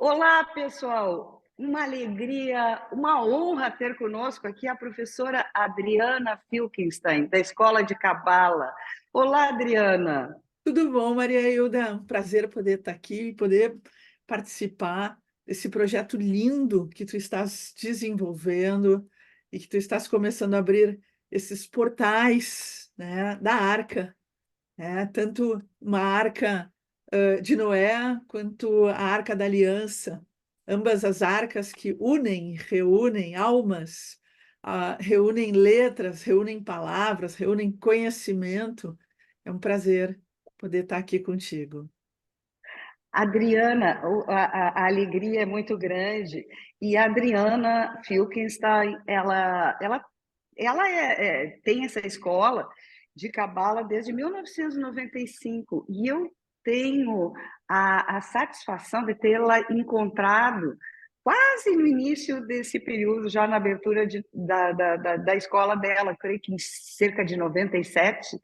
Olá, pessoal. Uma alegria, uma honra ter conosco aqui a professora Adriana Filkenstein, da Escola de Cabala. Olá, Adriana. Tudo bom, Maria Hilda? Um prazer poder estar aqui e poder participar desse projeto lindo que tu estás desenvolvendo e que tu estás começando a abrir esses portais, né, da Arca, né? Tanto uma arca de Noé quanto a Arca da Aliança, ambas as arcas que unem, reúnem almas, reúnem letras, reúnem palavras, reúnem conhecimento. É um prazer poder estar aqui contigo. Adriana, a alegria é muito grande. E a Adriana Filkenstein, ela tem essa escola de Cabala desde 1995. E eu tenho a satisfação de tê-la encontrado quase no início desse período, já na abertura da escola dela, creio que em cerca de 97.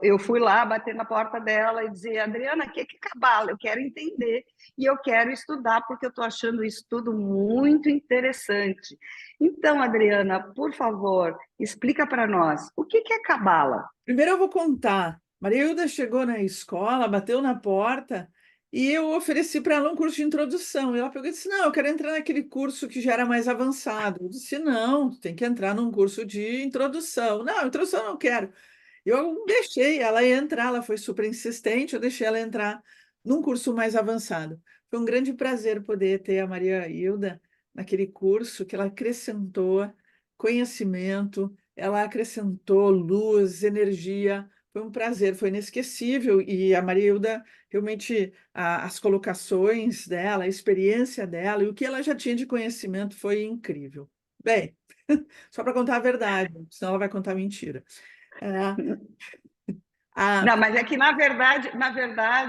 Eu fui lá bater na porta dela e dizer: Adriana, o que é cabala? Eu quero entender e eu quero estudar, porque eu estou achando isso tudo muito interessante. Então, Adriana, por favor, explica para nós o que é cabala. Primeiro eu vou contar. Maria Hilda chegou na escola, bateu na porta e eu ofereci para ela um curso de introdução. E ela pegou e disse: Não, eu quero entrar naquele curso que já era mais avançado. Eu disse: Não, tu tem que entrar num curso de introdução. Não, introdução eu não quero. Eu deixei ela entrar, ela foi super insistente, eu deixei ela entrar num curso mais avançado. Foi um grande prazer poder ter a Maria Hilda naquele curso que ela acrescentou conhecimento, ela acrescentou luz, energia. Foi um prazer, foi inesquecível. E a Maria Hilda, realmente, as colocações dela, a experiência dela e o que ela já tinha de conhecimento foi incrível. Bem, só para contar a verdade, senão ela vai contar mentira. É, a, Não, mas é que na verdade,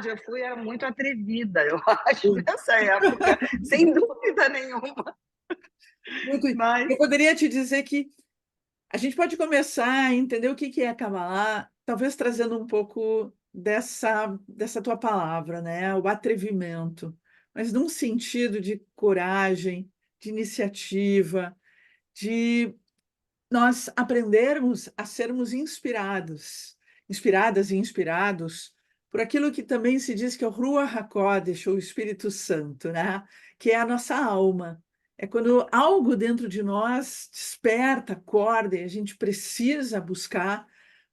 eu fui muito atrevida, eu acho, nessa época, sem dúvida nenhuma. muito, Mas eu poderia te dizer que a gente pode começar a entender o que que é Kabbalah, talvez trazendo um pouco dessa tua palavra, né? O atrevimento, mas num sentido de coragem, de iniciativa, de nós aprendermos a sermos inspiradas e inspirados por aquilo que também se diz que é o Ruach HaKodesh, ou o Espírito Santo, né? Que é a nossa alma. É quando algo dentro de nós desperta, acorda, e a gente precisa buscar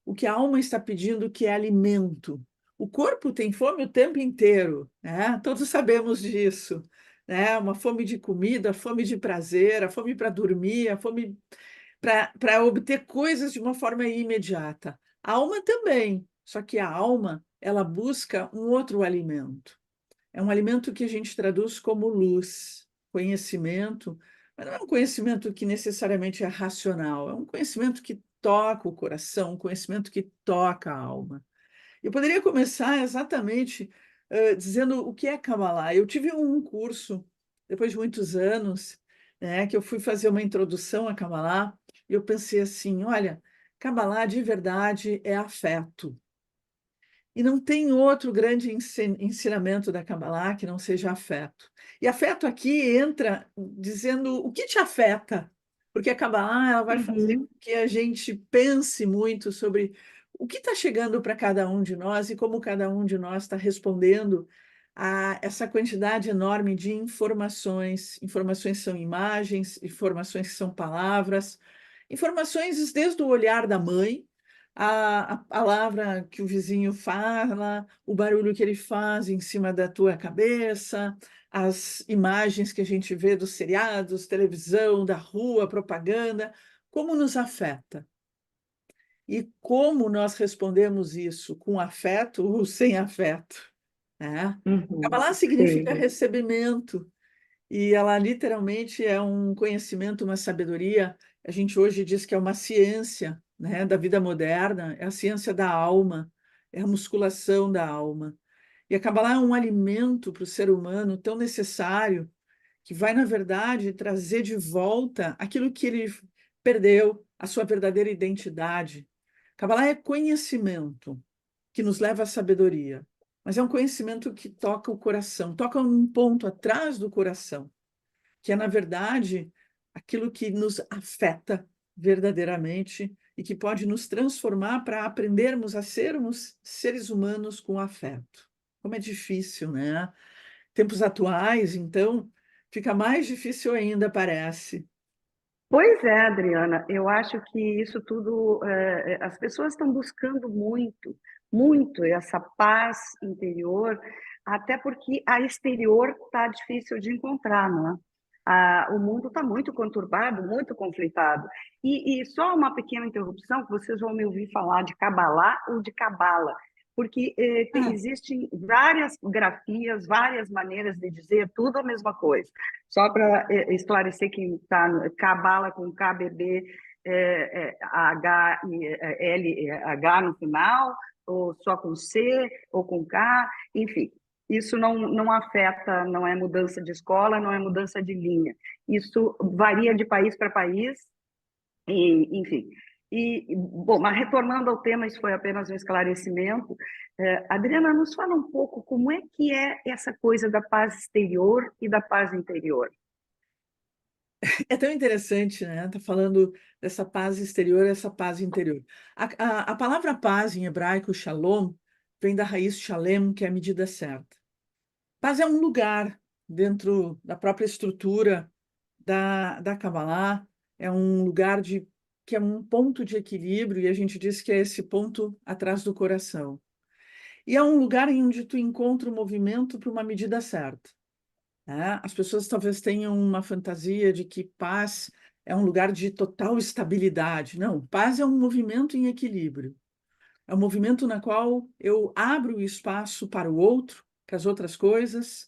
o que a alma está pedindo, que é alimento. O corpo tem fome o tempo inteiro, né? Todos sabemos disso, né? Uma fome de comida, a fome de prazer, a fome para dormir, a fome para obter coisas de uma forma imediata. A alma também, só que a alma, ela busca um outro alimento. É um alimento que a gente traduz como luz, conhecimento, mas não é um conhecimento que necessariamente é racional, é um conhecimento que toca o coração, um conhecimento que toca a alma. Eu poderia começar exatamente dizendo o que é Kabbalah. Eu tive um curso, depois de muitos anos, né, que eu fui fazer uma introdução a Kabbalah, e eu pensei assim, olha, Kabbalah de verdade é afeto. E não tem outro grande ensinamento da Kabbalah que não seja afeto. E afeto aqui entra dizendo o que te afeta, porque a Kabbalah ela vai fazer uhum. com que a gente pense muito sobre o que está chegando para cada um de nós e como cada um de nós está respondendo a essa quantidade enorme de informações. Informações são imagens, informações são palavras, informações desde o olhar da mãe, a palavra que o vizinho fala, o barulho que ele faz em cima da tua cabeça, as imagens que a gente vê dos seriados, televisão, da rua, propaganda, como nos afeta. E como nós respondemos isso, com afeto ou sem afeto, né? Uhum. Kabbalah significa Sim. recebimento, e ela literalmente é um conhecimento, uma sabedoria. A gente hoje diz que é uma ciência, né, da vida moderna, é a ciência da alma, é a musculação da alma. E a Kabbalah é um alimento para o ser humano tão necessário, que vai, na verdade, trazer de volta aquilo que ele perdeu, a sua verdadeira identidade. Kabbalah é conhecimento que nos leva à sabedoria. mas é um conhecimento que toca o coração, toca um ponto atrás do coração, que é, na verdade, aquilo que nos afeta verdadeiramente e que pode nos transformar para aprendermos a sermos seres humanos com afeto. Como é difícil, né? Tempos atuais, então, fica mais difícil ainda, parece. Pois é, Adriana, eu acho que isso tudo, as pessoas estão buscando muito, muito essa paz interior, até porque a exterior está difícil de encontrar, não é? O mundo está muito conturbado, muito conflitado. E só uma pequena interrupção, que vocês vão me ouvir falar de Kabbalah ou de Cabala, porque Ah, existem várias grafias, várias maneiras de dizer tudo a mesma coisa. Só para esclarecer quem está no Cabala com KBB, H e L, H no final, ou só com C, ou com K, enfim. Isso não afeta, não é mudança de escola, não é mudança de linha. Isso varia de país para país, e, enfim. Bom, mas retornando ao tema, isso foi apenas um esclarecimento. Adriana, nos fala um pouco como é que é essa coisa da paz exterior e da paz interior. é tão interessante, né? Tá falando dessa paz exterior e essa paz interior. A palavra paz em hebraico, shalom, vem da raiz shalem, que é a medida certa. Paz é um lugar dentro da própria estrutura da Kabbalah, é um lugar que é um ponto de equilíbrio, e a gente diz que é esse ponto atrás do coração. E é um lugar em onde tu encontra o movimento para uma medida certa, né? As pessoas talvez tenham uma fantasia de que paz é um lugar de total estabilidade. Não, paz é um movimento em equilíbrio. É um movimento na qual eu abro o espaço para o outro, para as outras coisas,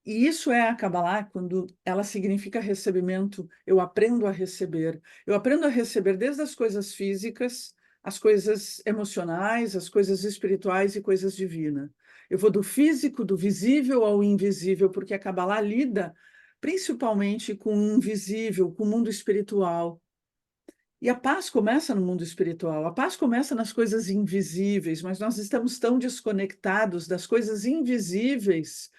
e isso é a Kabbalah, quando ela significa recebimento, eu aprendo a receber. Eu aprendo a receber desde as coisas físicas, as coisas emocionais, as coisas espirituais e coisas divinas. Eu vou do físico, do visível ao invisível, porque a Kabbalah lida principalmente com o invisível, com o mundo espiritual. E a paz começa no mundo espiritual, a paz começa nas coisas invisíveis, mas nós estamos tão desconectados das coisas invisíveis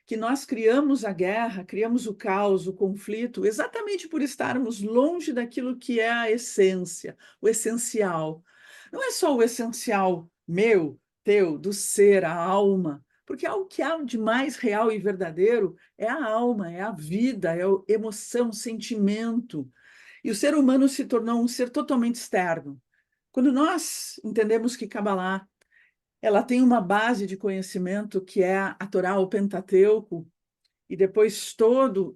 que nós criamos a guerra, criamos o caos, o conflito, exatamente por estarmos longe daquilo que é a essência, o essencial. Não é só o essencial meu, teu, do ser, a alma, porque o que há de mais real e verdadeiro é a alma, é a vida, é a emoção, sentimento. E o ser humano se tornou um ser totalmente externo. Quando nós entendemos que Kabbalah ela tem uma base de conhecimento que é a Torá, o Pentateuco, e depois toda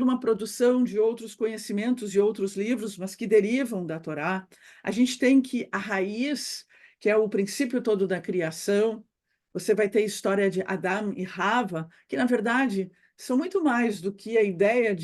uma produção de outros conhecimentos de outros livros, mas que derivam da Torá. A gente tem que a raiz, que é o princípio todo da criação, você vai ter a história de Adão e Rava, que na verdade são muito mais do que a ideia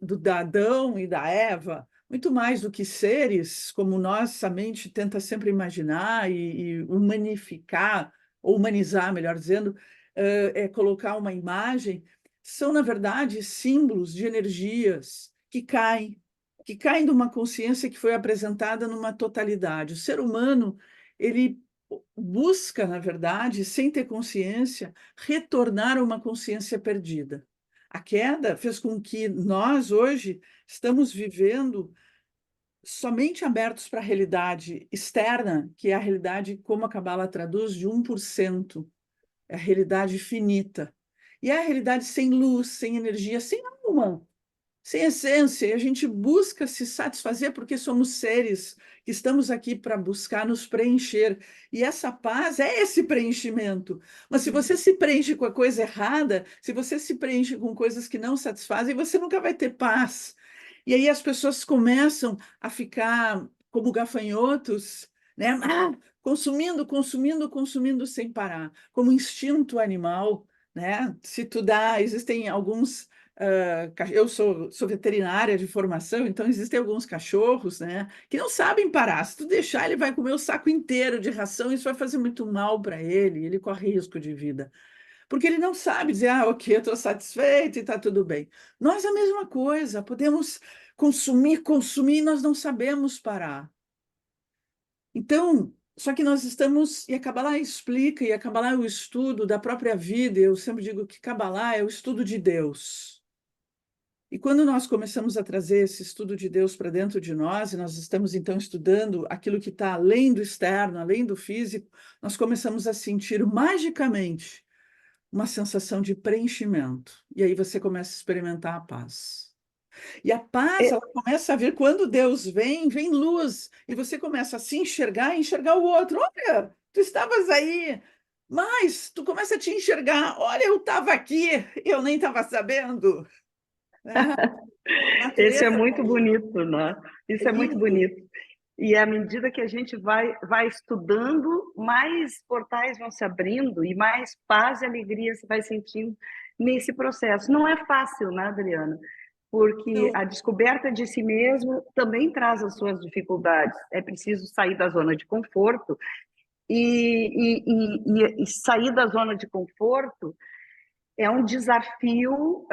da Adão e da Eva, muito mais do que seres, como nossa mente tenta sempre imaginar e humanificar, ou humanizar, melhor dizendo, é colocar uma imagem, são, na verdade, símbolos de energias que caem de uma consciência que foi apresentada numa totalidade. O ser humano, ele busca, na verdade, sem ter consciência, retornar a uma consciência perdida. A queda fez com que nós, hoje, estamos vivendo somente abertos para a realidade externa, que é a realidade, como a Kabbalah traduz, de 1%. É a realidade finita. E é a realidade sem luz, sem energia, sem alma, sem essência. E a gente busca se satisfazer porque somos seres que estamos aqui para buscar nos preencher. E essa paz é esse preenchimento. Mas se você se preenche com a coisa errada, se você se preenche com coisas que não satisfazem, você nunca vai ter paz. E aí as pessoas começam a ficar como gafanhotos, né? Consumindo, consumindo, consumindo sem parar, como instinto animal, né? Se tu dá, existem alguns eu sou veterinária de formação, então existem alguns cachorros, né, que não sabem parar. Se tu deixar, ele vai comer o saco inteiro de ração, isso vai fazer muito mal para ele, ele corre risco de vida. Porque ele não sabe dizer, ok, eu estou satisfeito e está tudo bem. Nós a mesma coisa, podemos consumir, consumir, e nós não sabemos parar. Então, Só que nós estamos, e a Kabbalah explica, e a Kabbalah é o estudo da própria vida, eu sempre digo que Kabbalah é o estudo de Deus. E quando nós começamos a trazer esse estudo de Deus para dentro de nós, e nós estamos então estudando aquilo que está além do externo, além do físico, nós começamos a sentir magicamente uma sensação de preenchimento. E aí você começa a experimentar a paz. E a paz, ela começa a vir quando Deus vem, vem luz, e você começa a se enxergar e enxergar o outro. Olha, tu estavas aí, mas tu começa a te enxergar. Olha, eu estava aqui, eu nem estava sabendo. Né? A Esse é natureza muito bonito, né? é Isso é muito lindo. bonito. E à medida que a gente vai estudando, mais portais vão se abrindo e mais paz e alegria você vai sentindo nesse processo. Não é fácil, né, Adriana? Porque Então, a descoberta de si mesmo também traz as suas dificuldades. É preciso sair da zona de conforto e sair da zona de conforto é um desafio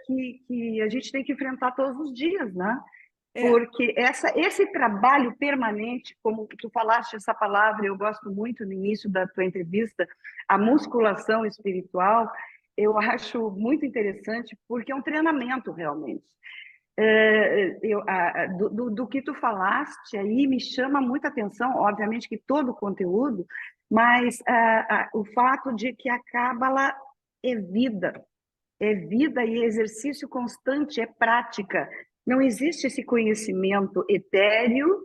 que a gente tem que enfrentar todos os dias, né? é, Porque esse trabalho permanente, como tu falaste essa palavra, eu gosto muito no início da tua entrevista, a musculação espiritual, eu acho muito interessante, porque é um treinamento realmente. Do que tu falaste aí me chama muita atenção, obviamente que todo o conteúdo, mas o fato de que a Cábala é vida e exercício constante, é prática. Não existe esse conhecimento etéreo,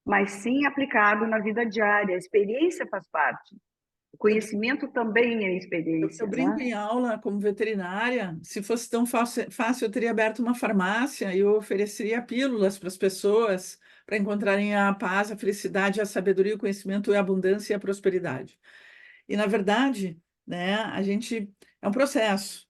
mas sim aplicado na vida diária. A experiência faz parte. O eu, conhecimento também é eu experiência, brinco né? em aula como veterinária. Se fosse tão fácil, eu teria aberto uma farmácia e eu ofereceria pílulas para as pessoas para encontrarem a paz, a felicidade, a sabedoria, o conhecimento, a abundância e a prosperidade. E, na verdade, né, a gente é um processo.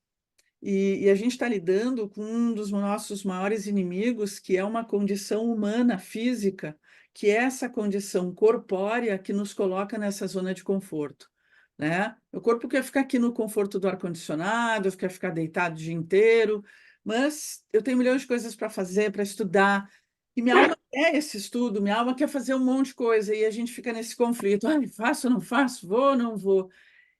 E a gente está lidando com um dos nossos maiores inimigos, que é uma condição humana, física, que é essa condição corpórea que nos coloca nessa zona de conforto, né? O corpo quer ficar aqui no conforto do ar-condicionado, quer ficar deitado o dia inteiro, mas eu tenho milhões de coisas para fazer, para estudar, e minha alma quer esse estudo, minha alma quer fazer um monte de coisa, e a gente fica nesse conflito, ai, faço ou não faço, vou ou não vou?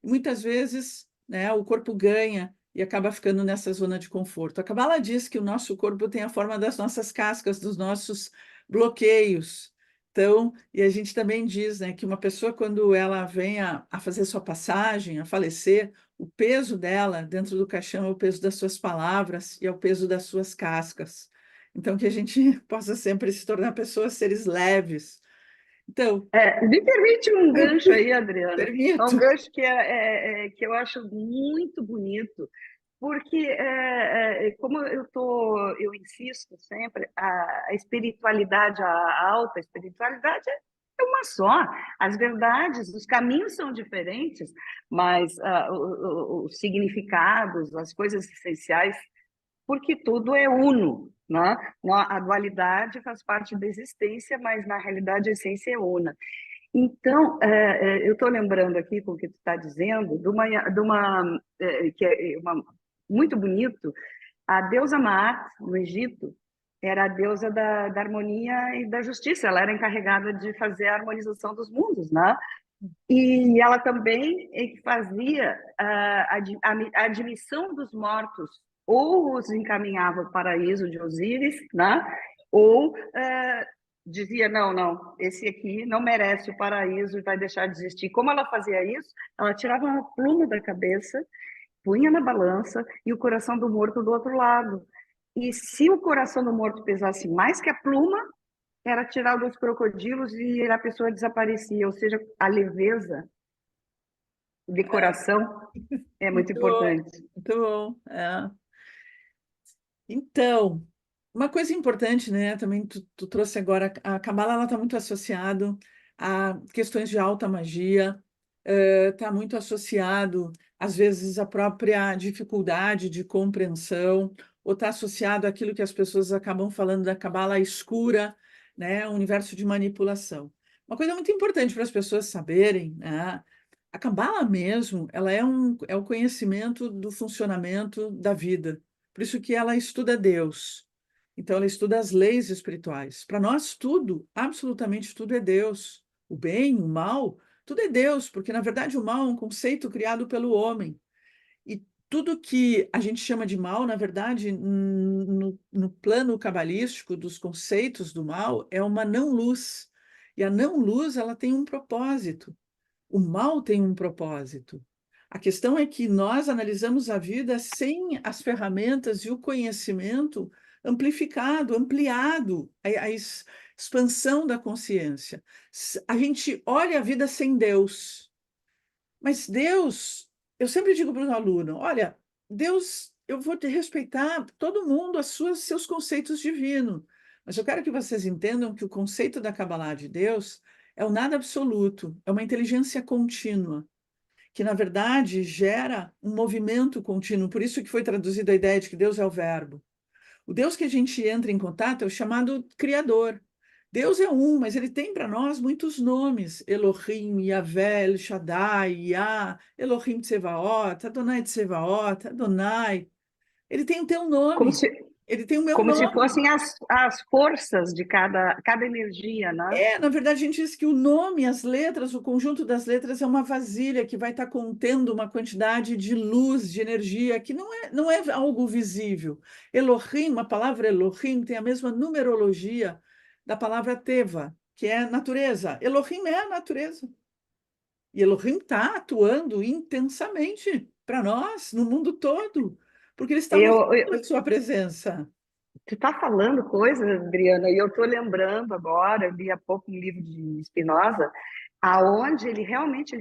E muitas vezes, né, o corpo ganha e acaba ficando nessa zona de conforto. A Kabbalah diz que o nosso corpo tem a forma das nossas cascas, dos nossos bloqueios. Então, e a gente também diz, né, que uma pessoa, quando ela vem a fazer sua passagem, a falecer, o peso dela dentro do caixão é o peso das suas palavras e é o peso das suas cascas. Então, que a gente possa sempre se tornar pessoas, seres leves. Então, Me permite um gancho aí, Adriana. É um permito. gancho que eu acho muito bonito, porque como eu insisto sempre, a espiritualidade, a alta espiritualidade é uma só. As verdades, os caminhos são diferentes, mas os significados, as coisas essenciais, porque tudo é uno, né? A dualidade faz parte da existência, mas na realidade a essência é una. Então, eu estou lembrando aqui com o que tu está dizendo, que é muito bonito, a deusa Maat, no Egito, era a deusa da harmonia e da justiça, ela era encarregada de fazer a harmonização dos mundos, né? E ela também fazia a admissão dos mortos, ou os encaminhava para o paraíso de Osíris, né? Ou dizia, não, não, esse aqui não merece o paraíso e vai deixar de existir. Como ela fazia isso? Ela tirava uma pluma da cabeça, punha na balança e o coração do morto do outro lado. E se o coração do morto pesasse mais que a pluma, era tirar dos crocodilos e a pessoa desaparecia, ou seja, a leveza de coração é muito Muito bom, importante. muito bom. Então, uma coisa importante, né? Também tu trouxe agora, a Cabala ela está muito associado a questões de alta magia, está muito associado, às vezes, à própria dificuldade de compreensão, ou está associado àquilo que as pessoas acabam falando da Cabala escura, né? O universo de manipulação. Uma coisa muito importante para as pessoas saberem, né? A Cabala mesmo, ela é o conhecimento do funcionamento da vida. Por isso que ela estuda Deus. Então, ela estuda as leis espirituais. Para nós, tudo, absolutamente tudo é Deus. o bem, o mal, tudo é Deus, porque na verdade o mal é um conceito criado pelo homem. E tudo que a gente chama de mal, na verdade, no plano cabalístico dos conceitos do mal, é uma não-luz. E a não-luz, ela tem um propósito. O mal tem um propósito. A questão é que nós analisamos a vida sem as ferramentas e o conhecimento amplificado, ampliado, a expansão da consciência. A gente olha a vida sem Deus. Mas Deus, eu sempre digo para os alunos, olha, Deus, eu vou te respeitar todo mundo, seus conceitos divinos, mas eu quero que vocês entendam que o conceito da Kabbalah de Deus é o nada absoluto, é uma inteligência contínua, que na verdade gera um movimento contínuo, por isso que foi traduzida a ideia de que Deus é o verbo. O Deus que a gente entra em contato é o chamado Criador. Deus é um, mas ele tem para nós muitos nomes. Elohim, Yahvé, El Shaddai, Yah, Elohim Tsevaot, Adonai Tsevaot, Adonai. Ele tem o teu Como nome, se, ele tem o meu como se nome. fossem as forças de cada energia, né? Na verdade, a gente diz que o nome, as letras, o conjunto das letras é uma vasilha que vai estar contendo uma quantidade de luz, de energia, que não é algo visível. Elohim, a palavra Elohim tem a mesma numerologia da palavra Teva, que é natureza. Elohim é a natureza. E Elohim está atuando intensamente para nós, no mundo todo, porque ele está Eu, mostrando a eu, sua presença. Tu está falando coisas, Adriana, e eu estou lembrando agora, eu li há pouco um livro de Spinoza, aonde ele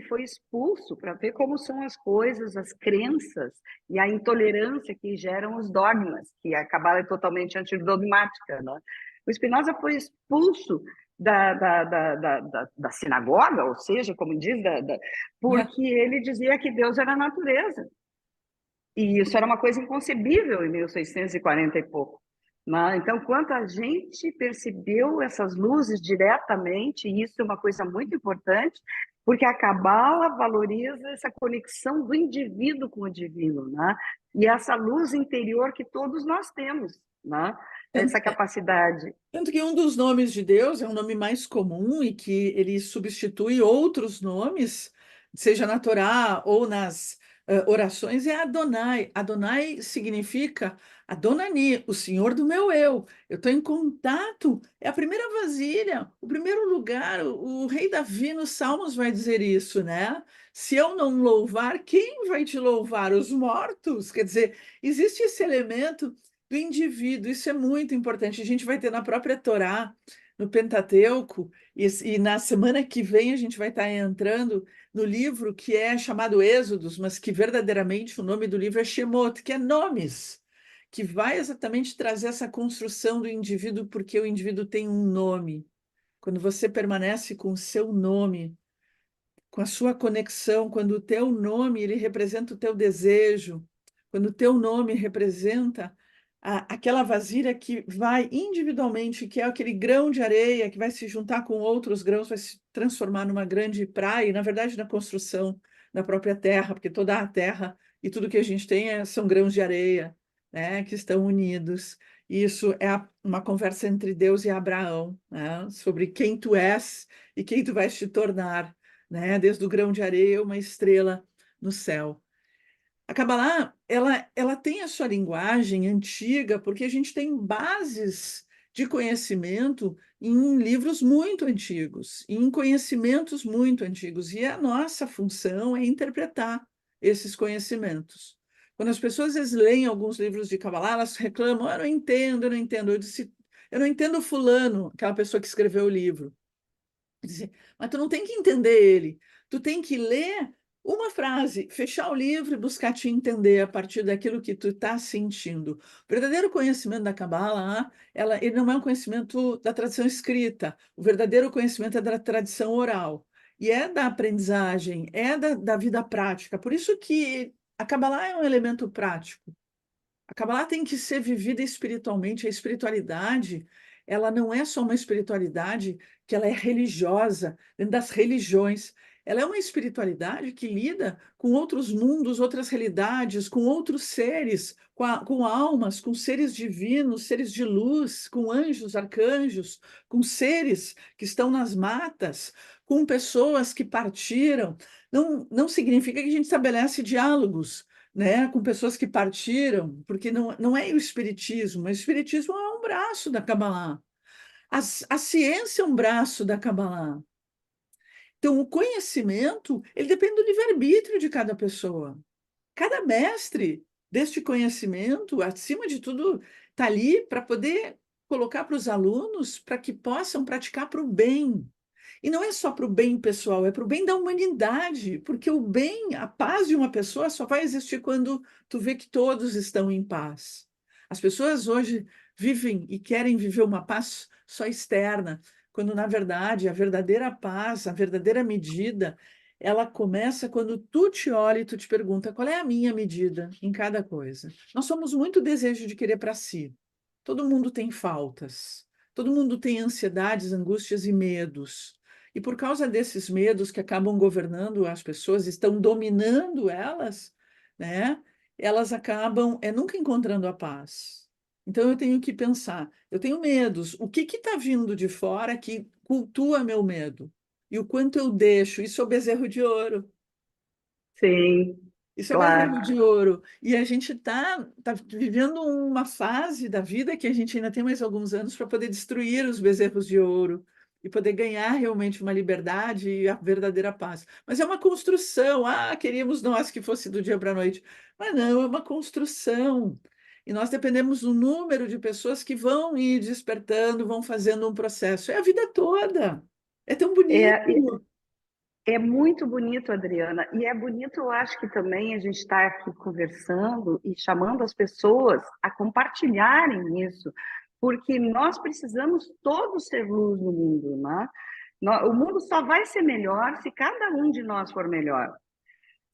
foi expulso para ver como são as coisas, as crenças e a intolerância que geram os dogmas, que a Cabala é totalmente antidogmática, né? O Spinoza foi expulso da sinagoga, ou seja, como diz, porque ele dizia que Deus era a natureza. E isso era uma coisa inconcebível em 1640 e pouco. Né? Então, quando a gente percebeu essas luzes diretamente, e isso é uma coisa muito importante, porque a Cabala valoriza essa conexão do indivíduo com o divino, né? E essa luz interior que todos nós temos, né? Essa capacidade. Tanto que um dos nomes de Deus é um nome mais comum e que ele substitui outros nomes, seja na Torá ou nas orações, é Adonai. Adonai significa Adonani, o Senhor do meu eu. Eu estou em contato, é a primeira vasilha, o primeiro lugar. O rei Davi nos Salmos vai dizer isso, né? Se eu não louvar, quem vai te louvar? Os mortos? Quer dizer, existe esse elemento do indivíduo, isso é muito importante. A gente vai ter na própria Torá, no Pentateuco, e na semana que vem a gente vai estar entrando no livro que é chamado Êxodos, mas que verdadeiramente o nome do livro é Shemot, que é nomes, que vai exatamente trazer essa construção do indivíduo, porque o indivíduo tem um nome. Quando você permanece com o seu nome, com a sua conexão, quando o teu nome ele representa o teu desejo, quando o teu nome representa aquela vasilha que vai individualmente, que é aquele grão de areia que vai se juntar com outros grãos, vai se transformar numa grande praia, e na verdade na construção da própria terra, porque toda a terra e tudo que a gente tem são grãos de areia, né, que estão unidos. Isso é uma conversa entre Deus e Abraão, né, sobre quem tu és e quem tu vais te tornar, né? Desde o grão de areia, uma estrela no céu. A Kabbalah, ela tem a sua linguagem antiga, porque a gente tem bases de conhecimento em livros muito antigos, em conhecimentos muito antigos, e a nossa função é interpretar esses conhecimentos. Quando as pessoas às vezes leem alguns livros de Kabbalah, elas reclamam, eu não entendo, eu não entendo. Eu disse, eu não entendo fulano, aquela pessoa que escreveu o livro. Dizer, mas tu não tem que entender ele, tu tem que ler uma frase, fechar o livro e buscar te entender a partir daquilo que tu está sentindo. O verdadeiro conhecimento da Kabbalah, ele não é um conhecimento da tradição escrita, o verdadeiro conhecimento é da tradição oral, e é da aprendizagem, é da vida prática. Por isso que a Kabbalah é um elemento prático. A Kabbalah tem que ser vivida espiritualmente. A espiritualidade, ela não é só uma espiritualidade que ela é religiosa, dentro das religiões. Ela é uma espiritualidade que lida com outros mundos, outras realidades, com outros seres, com almas, com seres divinos, seres de luz, com anjos, arcanjos, com seres que estão nas matas, com pessoas que partiram. Não significa que a gente estabelece diálogos, né, com pessoas que partiram, porque não é o espiritismo. O espiritismo é um braço da Kabbalah. A ciência é um braço da Kabbalah. Então, o conhecimento, ele depende do livre-arbítrio de cada pessoa. Cada mestre deste conhecimento, acima de tudo, está ali para poder colocar para os alunos para que possam praticar para o bem. E não é só para o bem pessoal, é para o bem da humanidade, porque o bem, a paz de uma pessoa só vai existir quando tu vê que todos estão em paz. As pessoas hoje vivem e querem viver uma paz só externa, quando na verdade a verdadeira paz, a verdadeira medida, ela começa quando tu te olha e tu te pergunta qual é a minha medida em cada coisa. Nós somos muito desejo de querer para si. Todo mundo tem faltas, todo mundo tem ansiedades, angústias e medos. E por causa desses medos que acabam governando as pessoas, estão dominando elas, né? Elas acabam nunca encontrando a paz. Então eu tenho que pensar, eu tenho medos, o que está vindo de fora que cultua meu medo? E o quanto eu deixo, isso é o bezerro de ouro. Sim, Isso é o bezerro claro. de ouro. E a gente tá vivendo uma fase da vida que a gente ainda tem mais alguns anos para poder destruir os bezerros de ouro e poder ganhar realmente uma liberdade e a verdadeira paz. Mas é uma construção. Ah, queríamos nós que fosse do dia para a noite. Mas não, é uma construção. E nós dependemos do número de pessoas que vão ir despertando, vão fazendo um processo. É a vida toda. É tão É, bonito. é muito bonito, Adriana, e é bonito, eu acho que também a gente está aqui conversando e chamando as pessoas a compartilharem isso, porque nós precisamos todos ser luz no mundo, né? O mundo só vai ser melhor se cada um de nós for melhor.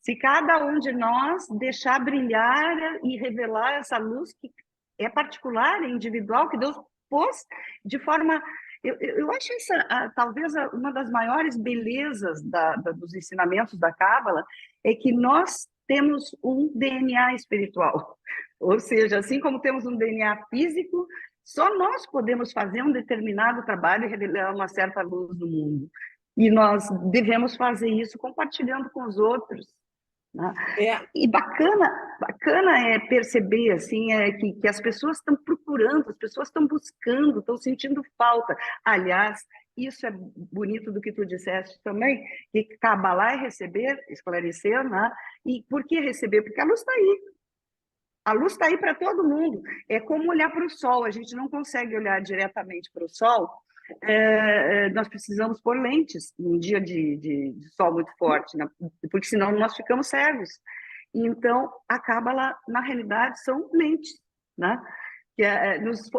Se cada um de nós deixar brilhar e revelar essa luz que é particular, é individual, que Deus pôs de forma. Eu acho essa talvez uma das maiores belezas dos ensinamentos da Cábala, é que nós temos um DNA espiritual. Ou seja, assim como temos um DNA físico, só nós podemos fazer um determinado trabalho e revelar uma certa luz no mundo. E nós devemos fazer isso compartilhando com os outros, né? É, E bacana é perceber assim, que as pessoas estão procurando, as pessoas estão buscando, estão sentindo falta. Aliás, isso é bonito do que tu disseste também, que Kabbalah é receber, esclarecer, né? E por que receber? Porque a luz está aí. A luz está aí para todo mundo. É como olhar para o sol. A gente não consegue olhar diretamente para o sol. Nós precisamos pôr lentes num dia de sol muito forte, né? Porque senão nós ficamos cegos. Então, a Cábala, na realidade, são lentes, né? Que nos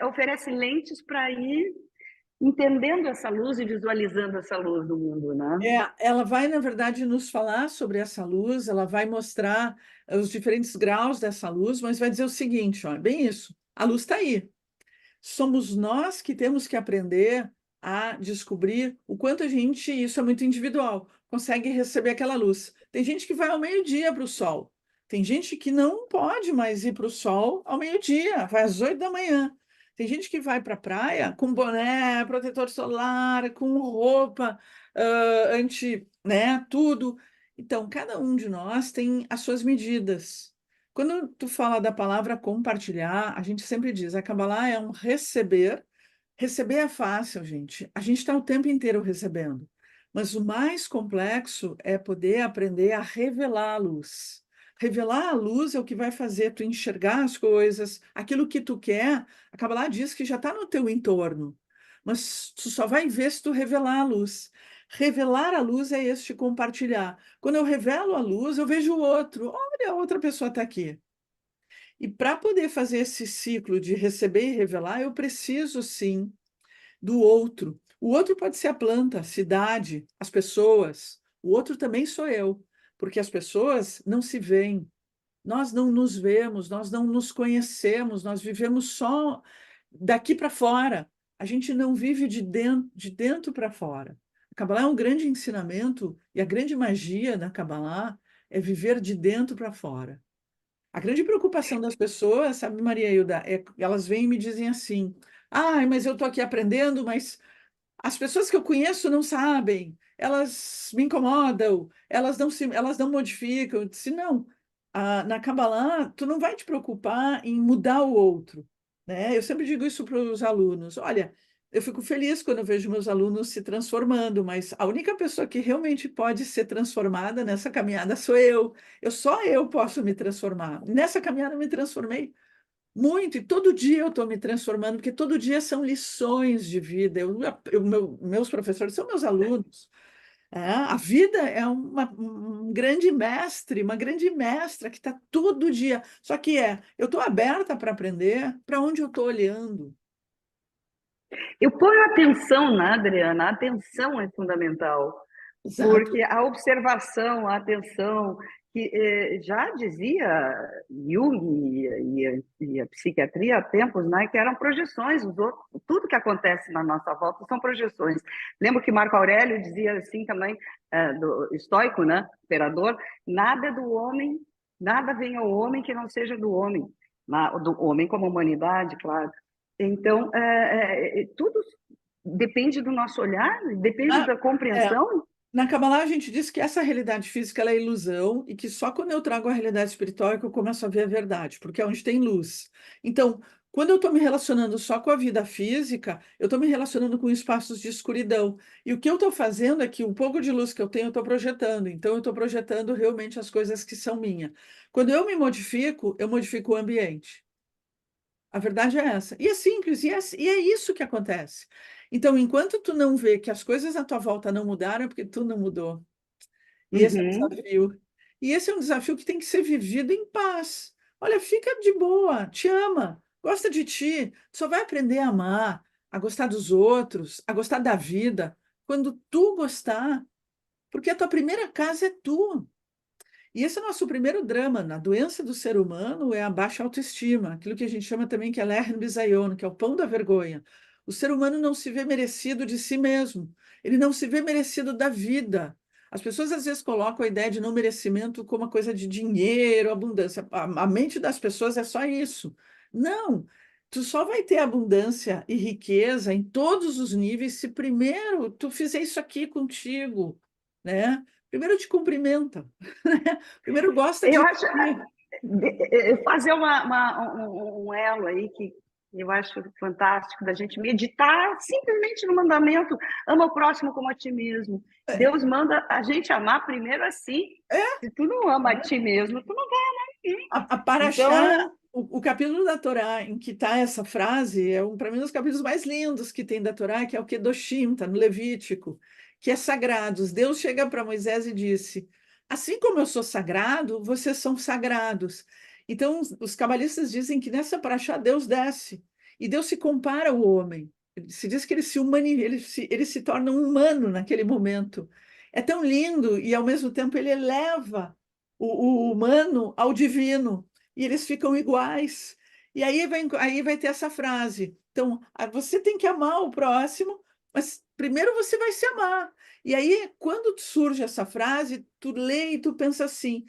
oferece lentes para ir entendendo essa luz e visualizando essa luz do mundo, né? Ela vai, na verdade, nos falar sobre essa luz, ela vai mostrar os diferentes graus dessa luz, mas vai dizer o seguinte, ó, é bem isso, a luz está aí. Somos nós que temos que aprender a descobrir o quanto a gente, isso é muito individual, consegue receber aquela luz. Tem gente que vai ao meio-dia para o sol, tem gente que não pode mais ir para o sol ao meio-dia, vai às 8 da manhã. Tem gente que vai para a praia com boné, protetor solar, com roupa anti, né, tudo. Então, cada um de nós tem as suas medidas. Quando tu fala da palavra compartilhar, a gente sempre diz, a Kabbalah é um receber. Receber é fácil, gente. A gente está o tempo inteiro recebendo. Mas o mais complexo é poder aprender a revelar a luz. Revelar a luz é o que vai fazer tu enxergar as coisas, aquilo que tu quer. A Kabbalah diz que já está no teu entorno, mas tu só vai ver se tu revelar a luz. Revelar a luz é este compartilhar. Quando eu revelo a luz, eu vejo o outro. Olha, a outra pessoa está aqui. E para poder fazer esse ciclo de receber e revelar, eu preciso sim do outro. O outro pode ser a planta, a cidade, as pessoas. O outro também sou eu, porque as pessoas não se veem. Nós não nos vemos, nós não nos conhecemos, nós vivemos só daqui para fora. A gente não vive de dentro para fora. A Kabbalah é um grande ensinamento e a grande magia da Kabbalah é viver de dentro para fora. A grande preocupação das pessoas, sabe, Maria Hilda, é que elas vêm e me dizem assim: ai, mas eu estou aqui aprendendo, mas As pessoas que eu conheço não sabem, elas me incomodam, elas não modificam. Eu disse, não, na Kabbalah, tu não vai te preocupar em mudar o outro, né? Eu sempre digo isso para os alunos. Olha, eu fico feliz quando eu vejo meus alunos se transformando, mas a única pessoa que realmente pode ser transformada nessa caminhada sou eu. Só eu posso me transformar. Nessa caminhada eu me transformei muito, e todo dia eu estou me transformando, porque todo dia são lições de vida. Meus professores são meus alunos. A vida é um grande mestre, uma grande mestra que está todo dia. Só que eu estou aberta para aprender para onde eu estou olhando. Eu ponho atenção, né, Adriana? A atenção é fundamental, Exato. porque a observação, a atenção, que já dizia Jung e a psiquiatria há tempos, né, que eram projeções, tudo que acontece na nossa volta são projeções. Lembro que Marco Aurélio dizia assim também, do estoico, né, imperador, nada é do homem, nada vem ao homem que não seja do homem, do homem como humanidade, claro. Então, tudo depende do nosso olhar, depende Na, da é, compreensão. na Kabbalah, a gente diz que essa realidade física ela é ilusão e que só quando eu trago a realidade espiritual é que eu começo a ver a verdade, porque é onde tem luz. Então, quando eu estou me relacionando só com a vida física, eu estou me relacionando com espaços de escuridão. E o que eu estou fazendo é que um pouco de luz que eu tenho, eu estou projetando. Então, eu estou projetando realmente as coisas que são minhas. Quando eu modifico o ambiente. A verdade é essa. E é simples, e é isso que acontece. Então, enquanto tu não vê que as coisas à tua volta não mudaram, é porque tu não mudou. E esse é o Uhum. desafio. E esse é um desafio que tem que ser vivido em paz. Olha, fica de boa, te ama, gosta de ti, só vai aprender a amar, a gostar dos outros, a gostar da vida, quando tu gostar, porque a tua primeira casa é tu. E esse é o nosso primeiro drama. Na doença do ser humano é a baixa autoestima, aquilo que a gente chama também que é Lerner Bisayon, que é o pão da vergonha. O ser humano não se vê merecido de si mesmo, ele não se vê merecido da vida. As pessoas às vezes colocam a ideia de não merecimento como uma coisa de dinheiro, abundância. A mente das pessoas é só isso. Não, tu só vai ter abundância e riqueza em todos os níveis se primeiro tu fizer isso aqui contigo, né? Primeiro te cumprimenta. Primeiro gosta Eu de acho, ti. fazer um elo aí que eu acho fantástico da gente meditar simplesmente no mandamento, ama o próximo como a ti mesmo. É, Deus manda a gente amar primeiro a si. é, Se tu não ama a ti mesmo, tu não vai amar ninguém. a Paraxá, Então, o capítulo da Torá em que está essa frase, para mim, um dos capítulos mais lindos que tem da Torá, que é o Kedoshim, está no Levítico, que é sagrados. Deus chega para Moisés e disse: assim como eu sou sagrado, vocês são sagrados. Então, os cabalistas dizem que nessa Paraxá Deus desce, e Deus se compara ao homem. Se diz que ele se torna um humano naquele momento. É tão lindo, e ao mesmo tempo ele eleva o humano ao divino, e eles ficam iguais. E aí vai ter essa frase. Então, você tem que amar o próximo, mas primeiro você vai se amar. E aí, quando surge essa frase, tu lê e tu pensa assim: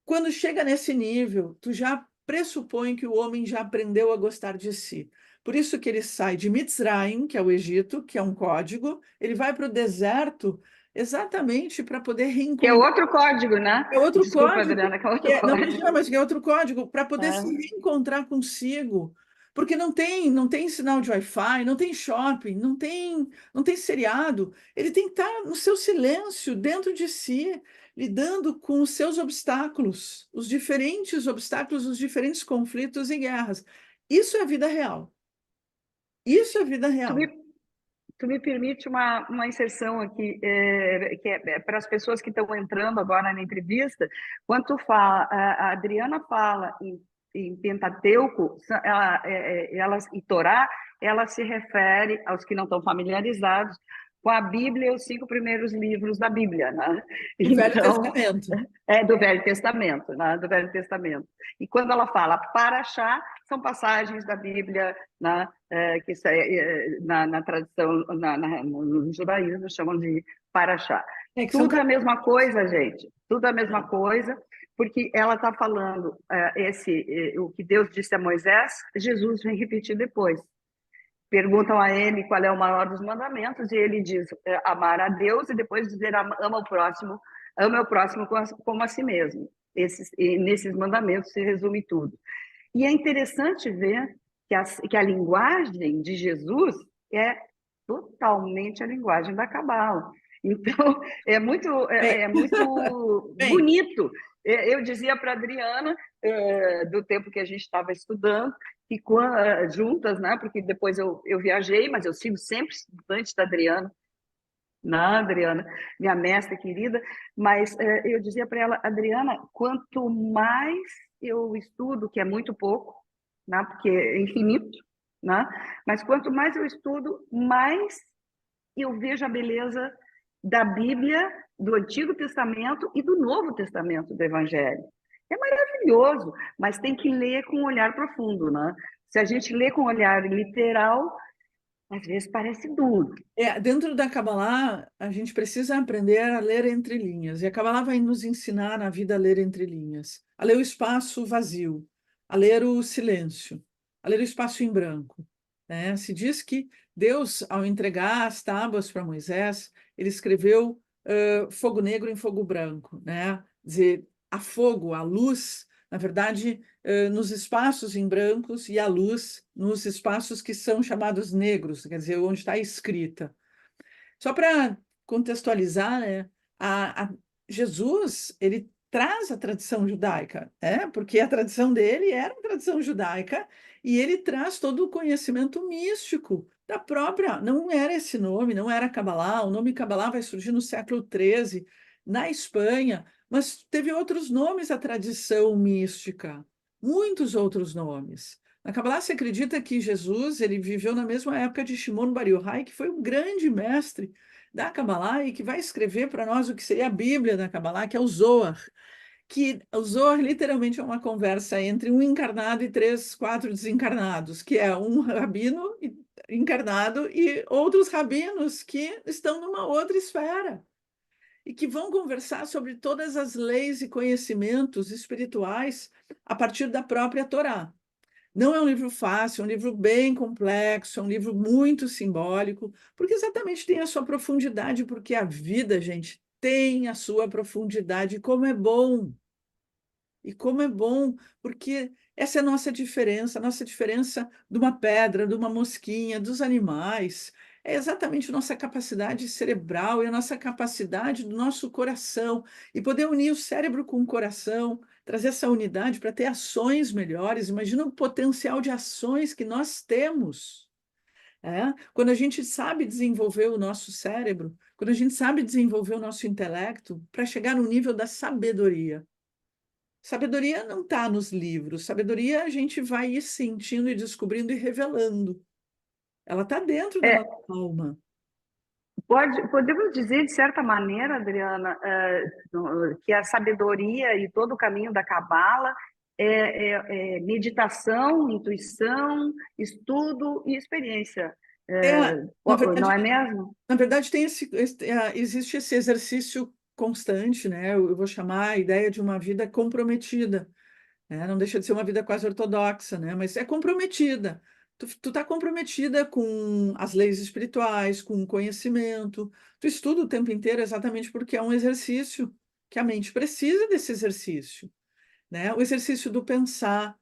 quando chega nesse nível, tu já pressupõe que o homem já aprendeu a gostar de si. Por isso que ele sai de Mitzrayim, que é o Egito, que é um código, ele vai para o deserto exatamente para poder que é reencontrar. outro código, né? É outro Desculpa, código, Adriana, que é outro não pode código. chamar, mas que é outro código para poder se É. reencontrar consigo, porque não tem sinal de Wi-Fi, não tem shopping, não tem seriado. Ele tem que estar no seu silêncio, dentro de si, lidando com os seus obstáculos, os diferentes conflitos e guerras. Isso é a vida real. Isso é a vida Tu real. me, tu me permite uma inserção aqui, que é para as pessoas que estão entrando agora na entrevista. Quando tu fala, a Adriana fala em Pentateuco, e Torá, ela se refere aos que não estão familiarizados com a Bíblia, os 5 primeiros livros da Bíblia, né? Do Velho Então, Testamento. do Velho Testamento, né? Do Velho Testamento. E quando ela fala Paraxá, são passagens da Bíblia, né? Na tradição, no judaísmo, chamam de Paraxá. É que são Tudo é a mesma coisa, gente. Tudo é a mesma coisa, porque ela está falando o que Deus disse a Moisés, Jesus vem repetir depois. perguntam a ele qual é o maior dos mandamentos, e ele diz amar a Deus, e depois dizer ama o próximo como a si mesmo. E nesses mandamentos se resume tudo. E é interessante ver que a linguagem de Jesus é totalmente a linguagem da Cabala. Então, Bem, é muito bem, bonito. Eu dizia para a Adriana, do tempo que a gente estava estudando, que juntas, né, porque depois eu viajei, mas eu sigo sempre estudante da Adriana, na Adriana, minha mestra querida, mas eu dizia para ela, Adriana, quanto mais eu estudo, que é muito pouco, né, porque é infinito, né, mas quanto mais eu estudo, mais eu vejo a beleza da Bíblia, do Antigo Testamento e do Novo Testamento do Evangelho. É maravilhoso, mas tem que ler com um olhar profundo, né? Se a gente lê com um olhar literal, às vezes parece duro. dentro da Kabbalah, a gente precisa aprender a ler entre linhas. E a Kabbalah vai nos ensinar na vida a ler entre linhas, a ler o espaço vazio, a ler o silêncio, a ler o espaço em branco. Né? Se diz que Deus, ao entregar as tábuas para Moisés, ele escreveu fogo negro em fogo branco, né? Dizer, a fogo, a luz, na verdade, nos espaços em brancos e a luz nos espaços que são chamados negros, quer dizer, onde está escrita. Só para contextualizar, né, Jesus, ele traz a tradição judaica, porque a tradição dele era uma tradição judaica e ele traz todo o conhecimento místico da própria, não era esse nome, não era Kabbalah, o nome Kabbalah vai surgir no século XIII, na Espanha, mas teve outros nomes a tradição mística, muitos outros nomes. Na Kabbalah se acredita que Jesus ele viveu na mesma época de Shimon Bar Yochai, que foi um grande mestre da Kabbalah e que vai escrever para nós o que seria a Bíblia da Kabbalah, que é o Zohar, que o Zohar literalmente é uma conversa entre um encarnado e três, quatro desencarnados, que é um rabino encarnado e outros rabinos que estão numa outra esfera e que vão conversar sobre todas as leis e conhecimentos espirituais a partir da própria Torá. Não é um livro fácil, é um livro bem complexo, é um livro muito simbólico, porque exatamente tem a sua profundidade, porque a vida, gente, tem a sua profundidade, como é bom. E como é bom, porque essa é a nossa diferença de uma pedra, de uma mosquinha, dos animais. É exatamente a nossa capacidade cerebral e a nossa capacidade do nosso coração. E poder unir o cérebro com o coração, trazer essa unidade para ter ações melhores. Imagina o potencial de ações que nós temos. Quando a gente sabe desenvolver o nosso cérebro, quando a gente sabe desenvolver o nosso intelecto, para chegar no nível da sabedoria. Sabedoria não está nos livros, sabedoria a gente vai ir sentindo e descobrindo e revelando. Ela está dentro da nossa É, alma. podemos dizer, de certa maneira, Adriana, que a sabedoria e todo o caminho da Cabala é meditação, intuição, estudo e experiência. É, na Não verdade, é mesmo? na verdade tem existe esse exercício constante, né? Eu vou chamar a ideia de uma vida comprometida. Não deixa de ser uma vida quase ortodoxa, né? Mas é comprometida. Tu tá comprometida com as leis espirituais, com o conhecimento. Tu estuda o tempo inteiro exatamente porque é um exercício que a mente precisa desse exercício, né? O exercício do pensar,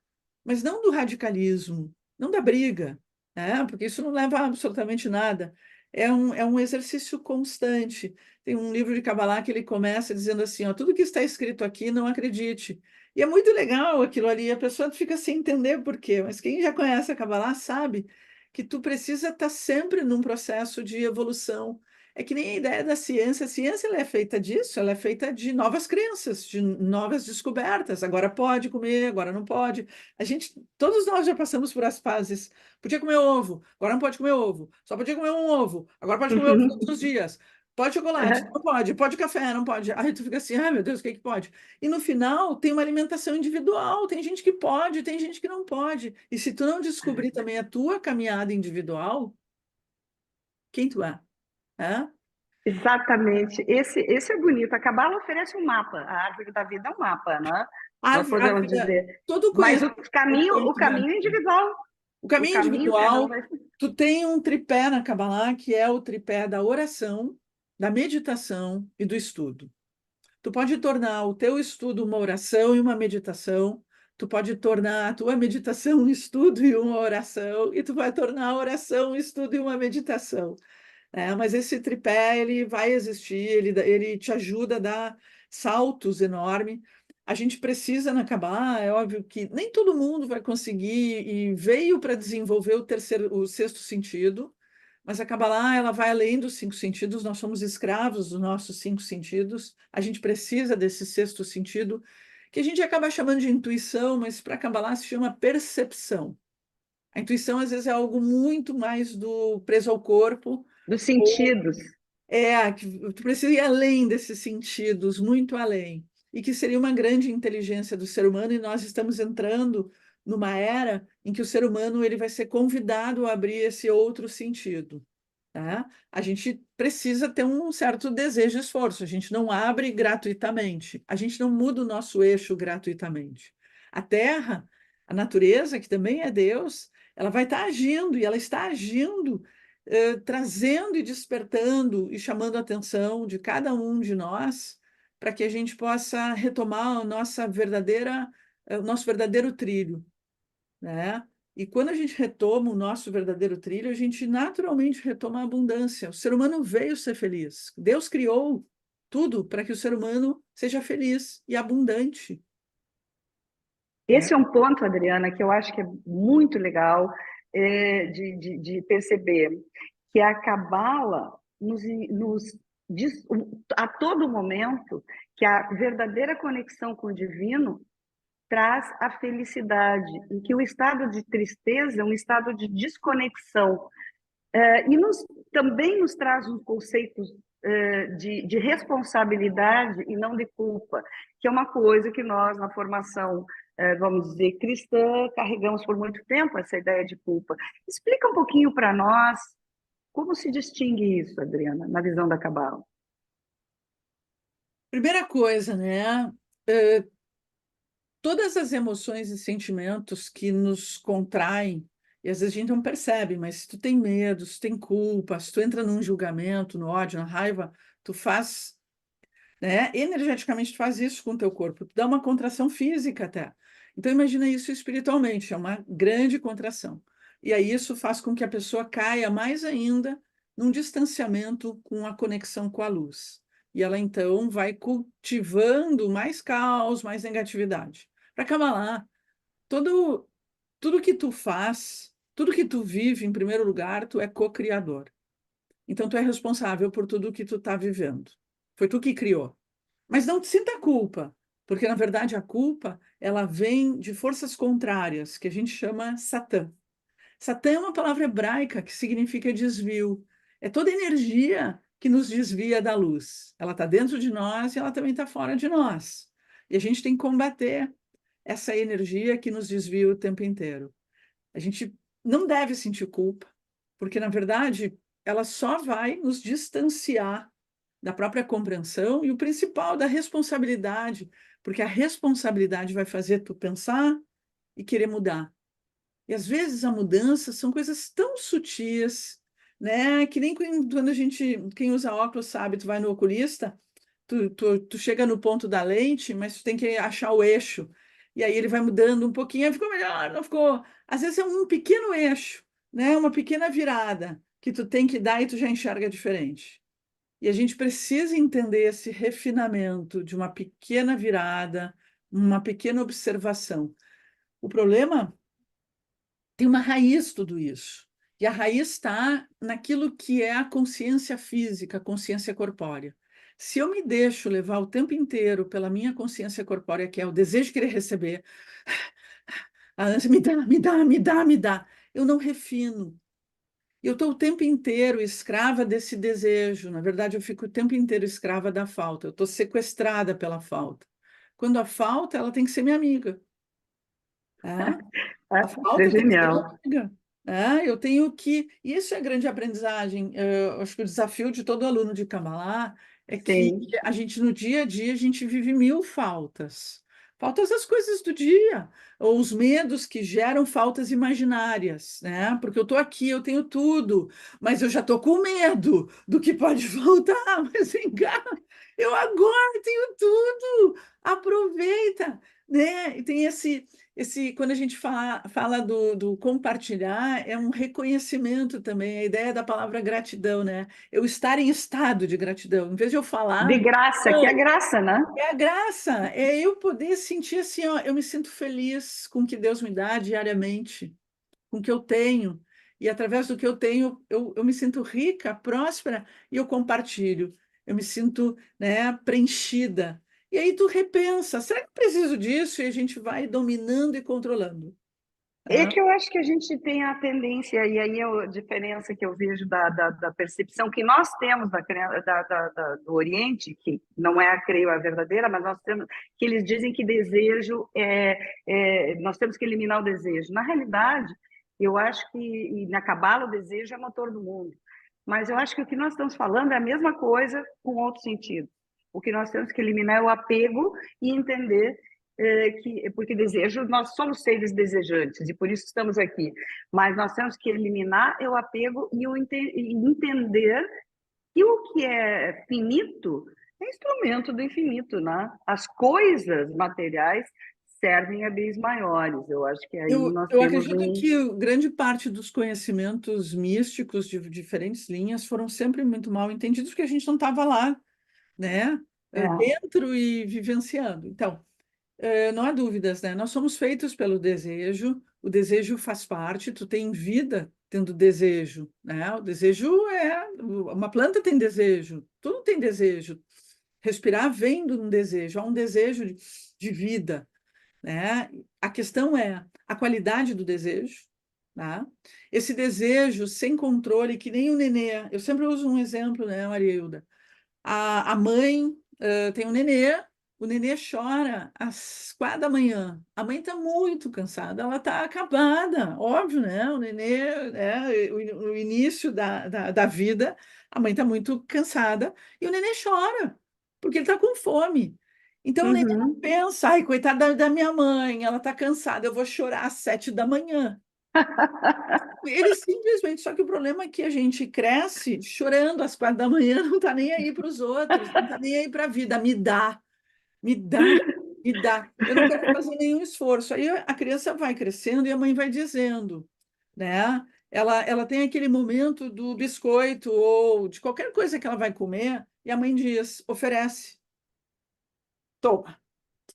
mas não do radicalismo, não da briga, né? Porque isso não leva a absolutamente nada. É um exercício constante. Tem um livro de Kabbalah que ele começa dizendo assim, ó, tudo que está escrito aqui, não acredite. E é muito legal aquilo ali, a pessoa fica sem entender por quê, mas quem já conhece a Kabbalah sabe que tu precisa estar sempre num processo de evolução. É que nem a ideia da ciência. A ciência ela é feita disso, ela é feita de novas crenças, de novas descobertas. Agora pode comer, agora não pode. Todos nós já passamos por as fases. Podia comer ovo, agora não pode comer ovo. Só podia comer um ovo, agora pode comer ovo todos os dias. Pode chocolate, não pode. Pode café, não pode. Aí tu fica assim, ai meu Deus, o que é que pode? E no final tem uma alimentação individual. Tem gente que pode, tem gente que não pode. E se tu não descobrir também a tua caminhada individual, quem tu é? É? Exatamente. Esse é bonito. A Cabala oferece um mapa. A árvore da vida é um mapa, né? Nós podemos Árvore, dizer. todo Mas conhecimento, o caminho é individual. O O caminho caminho cada um individual, vai. tu tem um tripé na Kabbalah, que é o tripé da oração, da meditação e do estudo. Tu pode tornar o teu estudo uma oração e uma meditação, tu pode tornar a tua meditação um estudo e uma oração, e tu vai tornar a oração um estudo e uma meditação. Mas esse tripé, ele vai existir, ele te ajuda a dar saltos enormes. A gente precisa na Kabbalah, é óbvio que nem todo mundo vai conseguir e veio para desenvolver o sexto sentido, mas a Kabbalah, ela vai além dos cinco sentidos, nós somos escravos dos nossos cinco sentidos, a gente precisa desse sexto sentido, que a gente acaba chamando de intuição, mas para a Kabbalah se chama percepção. A intuição, às vezes, é algo muito mais preso ao corpo, Dos sentidos. que tu precisa ir além desses sentidos, muito além, e que seria uma grande inteligência do ser humano, e nós estamos entrando numa era em que o ser humano ele vai ser convidado a abrir esse outro sentido. Tá? A gente precisa ter um certo desejo e esforço, a gente não abre gratuitamente, a gente não muda o nosso eixo gratuitamente. A Terra, a natureza, que também é Deus, ela vai estar agindo, e ela está agindo, trazendo e despertando e chamando a atenção de cada um de nós para que a gente possa retomar o nosso verdadeiro trilho, né? E quando a gente retoma o nosso verdadeiro trilho, a gente naturalmente retoma a abundância. O ser humano veio ser feliz. Deus criou tudo para que o ser humano seja feliz e abundante, né? Esse é um ponto, Adriana, que eu acho que é muito legal de perceber, que a Cabala nos diz a todo momento que a verdadeira conexão com o divino traz a felicidade, e que o estado de tristeza é um estado de desconexão. E também nos traz um conceito de responsabilidade e não de culpa, que é uma coisa que nós, na formação, vamos dizer, cristã, carregamos por muito tempo, essa ideia de culpa. Explica um pouquinho para nós como se distingue isso, Adriana, na visão da Cabala. Primeira coisa, né? Todas as emoções e sentimentos que nos contraem, e às vezes a gente não percebe, mas se tu tem medo, se tu tem culpa, se tu entra num julgamento, no ódio, na raiva, tu faz, né? Energeticamente tu faz isso com o teu corpo, tu dá uma contração física até. Então imagina isso espiritualmente, é uma grande contração. E aí isso faz com que a pessoa caia mais ainda num distanciamento com a conexão com a luz. E ela então vai cultivando mais caos, mais negatividade. Para acabar lá, tudo que tu faz, tudo que tu vive, em primeiro lugar, tu é co-criador. Então tu é responsável por tudo que tu está vivendo. Foi tu que criou. Mas não te sinta culpa, porque na verdade a culpa ela vem de forças contrárias, que a gente chama Satã. Satã é uma palavra hebraica que significa desvio. É toda energia que nos desvia da luz. Ela está dentro de nós e ela também está fora de nós. E a gente tem que combater essa energia que nos desvia o tempo inteiro. A gente não deve sentir culpa, porque na verdade ela só vai nos distanciar da própria compreensão e o principal, da responsabilidade, porque a responsabilidade vai fazer tu pensar e querer mudar. E às vezes a mudança são coisas tão sutis, né? Que nem quando a gente, quem usa óculos sabe, tu vai no oculista, tu chega no ponto da lente, mas tu tem que achar o eixo. E aí ele vai mudando um pouquinho, aí ficou melhor, não ficou. Às vezes é um pequeno eixo, né? Uma pequena virada que tu tem que dar e tu já enxerga diferente. E a gente precisa entender esse refinamento de uma pequena virada, uma pequena observação. O problema tem uma raiz tudo isso. E a raiz está naquilo que é a consciência física, a consciência corpórea. Se eu me deixo levar o tempo inteiro pela minha consciência corpórea, que é o desejo de querer receber, a ânsia me dá, me dá, me dá, me dá, eu não refino. Eu estou o tempo inteiro escrava desse desejo. Na verdade, eu fico o tempo inteiro escrava da falta. Eu estou sequestrada pela falta. Quando a falta, ela tem que ser minha amiga. Tá? A Isso é falta tem que ser minha genial. amiga. Eu tenho que. Isso é grande aprendizagem. Eu acho que o desafio de todo aluno de Kabbalah é que Sim. a gente, no dia a dia, a gente vive mil faltas. Faltas as coisas do dia, ou os medos que geram faltas imaginárias, né? Porque eu estou aqui, eu tenho tudo, mas eu já estou com medo do que pode faltar. Mas vem cá, eu agora tenho tudo, aproveita, né? E tem quando a gente fala do compartilhar, é um reconhecimento também, a ideia da palavra gratidão, né? Eu estar em estado de gratidão, em vez de eu De falar. graça, que é graça, né? É a graça, é eu poder sentir assim, ó, eu me sinto feliz com o que Deus me dá diariamente, com o que eu tenho, e através do que eu tenho, eu me sinto rica, próspera, e eu compartilho, eu me sinto, né, preenchida. E aí tu repensa, será que eu preciso disso? E a gente vai dominando e controlando, É né? que eu acho que a gente tem a tendência, e aí é a diferença que eu vejo da percepção que nós temos do Oriente, que não é, creio, a verdadeira, mas nós temos, que eles dizem que desejo nós temos que eliminar o desejo. Na realidade, eu acho que, e na Cabala, o desejo é motor do mundo. Mas eu acho que o que nós estamos falando é a mesma coisa com outro sentido. O que nós temos que eliminar é o apego e entender porque desejo, nós somos seres desejantes e por isso estamos aqui, mas nós temos que eliminar o apego e entender que o que é finito é instrumento do infinito, né? As coisas materiais servem a bens maiores, eu acho que aí nós Eu temos acredito que grande parte dos conhecimentos místicos de diferentes linhas foram sempre muito mal entendidos, porque a gente não estava lá, né? é, Dentro e vivenciando. Então, não há dúvidas, né? Nós somos feitos pelo desejo, o desejo faz parte, tu tem vida tendo desejo, né? O desejo uma planta tem desejo, tudo tem desejo. Respirar vem de um desejo, há um desejo de vida, né? A questão é a qualidade do desejo, né? Esse desejo sem controle, que nem o nenê. Eu sempre uso um exemplo, né, Maria Hilda? A mãe tem um nenê, o nenê chora às 4 da manhã. A mãe está muito cansada, ela está acabada, óbvio, né? O nenê, né? O início da vida, a mãe está muito cansada e o nenê chora, porque ele está com fome. Então o nenê não uhum. pensa, ai, coitada da minha mãe, ela está cansada, eu vou chorar às 7 da manhã. Ele simplesmente, só que o problema é que a gente cresce chorando às 4 da manhã, não está nem aí para os outros, não está nem aí para a vida. Me dá, me dá. Eu não quero fazer nenhum esforço. Aí a criança vai crescendo e a mãe vai dizendo, né? Ela tem aquele momento do biscoito ou de qualquer coisa que ela vai comer e a mãe diz, oferece, toma.